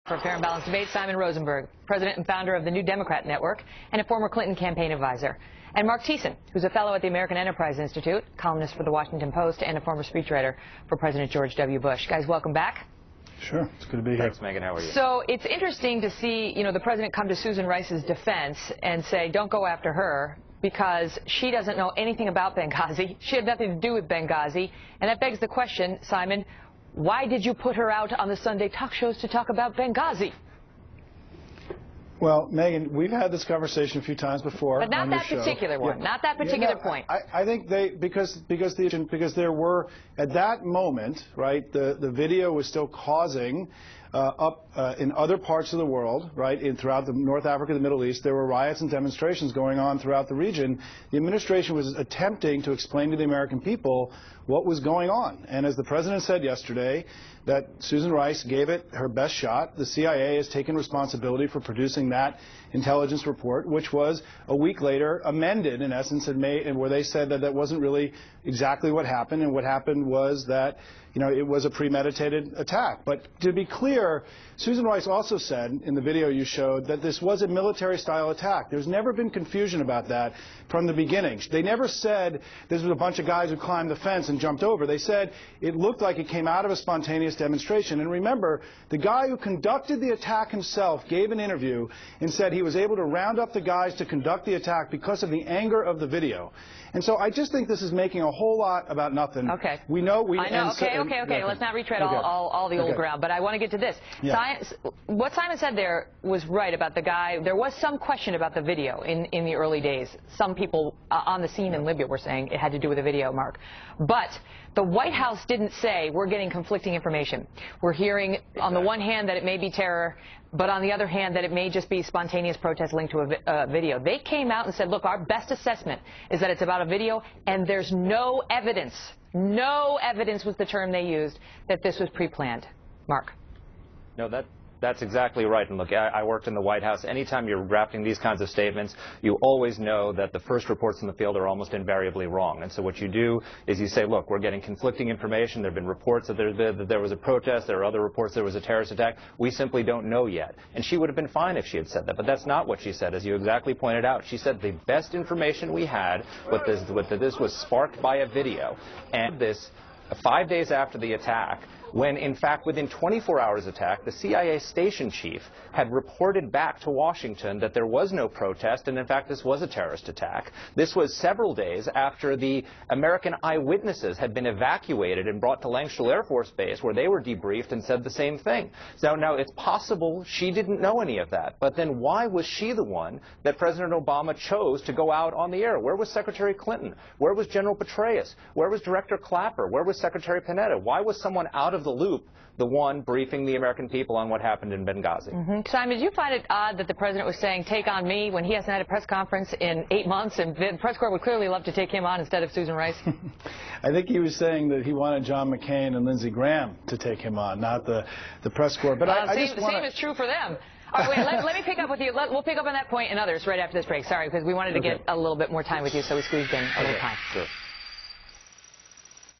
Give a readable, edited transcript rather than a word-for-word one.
For Fair and Balanced Debate, Simon Rosenberg, president and founder of the New Democrat Network and a former Clinton campaign advisor. And Mark Thiessen, who's a fellow at the American Enterprise Institute, columnist for the Washington Post, and a former speechwriter for President George W. Bush. Guys, welcome back. Sure. It's good to be here. Thanks, Megyn. How are you? So it's interesting to see, the president come to Susan Rice's defense and say, don't go after her because she doesn't know anything about Benghazi. She had nothing to do with Benghazi. And that begs the question, Simon, why did you put her out on the Sunday talk shows to talk about Benghazi? Well, Megyn, we've had this conversation a few times before. But not that particular one. Yeah. Not that particular point. I think because there were, at that moment, right, the video was still causing in other parts of the world, right, throughout North Africa, the Middle East, there were riots and demonstrations going on throughout the region. The administration was attempting to explain to the American people what was going on. And as the president said yesterday, that Susan Rice gave it her best shot. The CIA has taken responsibility for producing that intelligence report, which was a week later amended, in essence, and where they said that that wasn't really exactly what happened. And what happened was that, it was a premeditated attack. But to be clear, Susan Rice also said in the video you showed that this was a military-style attack. There's never been confusion about that from the beginning. They never said this was a bunch of guys who climbed the fence and jumped over. They said it looked like it came out of a spontaneous demonstration. And remember, the guy who conducted the attack himself gave an interview and said he was able to round up the guys to conduct the attack because of the anger of the video. And so I just think this is making a whole lot about nothing. Okay. We know. Okay. Let's not retread all the old ground. But I want to get to this. Yeah. What Simon said there was right about the guy. There was some question about the video in the early days. Some people on the scene in Libya were saying it had to do with the video, Mark. But the White House didn't say we're getting conflicting information. We're hearing on the one hand that it may be terror, but on the other hand that it may just be spontaneous protest linked to a video. They came out and said, look, our best assessment is that it's about a video, and there's no evidence. No evidence was the term they used that this was pre-planned. Mark. No, that's exactly right. And look, I worked in the White House. Anytime you're drafting these kinds of statements, you always know that the first reports in the field are almost invariably wrong. And so what you do is you say, look, we're getting conflicting information. There have been reports that there was a protest. There are other reports there was a terrorist attack. We simply don't know yet. And she would have been fine if she had said that. But that's not what she said, as you exactly pointed out. She said the best information we had was that this was sparked by a video. And this 5 days after the attack, when, in fact, within 24 hours attack, the CIA station chief had reported back to Washington that there was no protest, and, in fact, this was a terrorist attack. This was several days after the American eyewitnesses had been evacuated and brought to Langstell Air Force Base, where they were debriefed and said the same thing. So now it's possible she didn't know any of that, but then why was she the one that President Obama chose to go out on the air? Where was Secretary Clinton? Where was General Petraeus? Where was Director Clapper? Where was Secretary Panetta? Why was someone out of the loop the one briefing the American people on what happened in Benghazi? Simon, did you find it odd that the president was saying, take on me, when he hasn't had a press conference in 8 months, and the press corps would clearly love to take him on instead of Susan Rice? I think he was saying that he wanted John McCain and Lindsey Graham to take him on, not the press corps. But the same is true for them. All right, wait, let me pick up with you. We'll pick up on that point and others right after this break. Sorry, because we wanted to get a little bit more time with you, so we squeezed in a little time. Sure.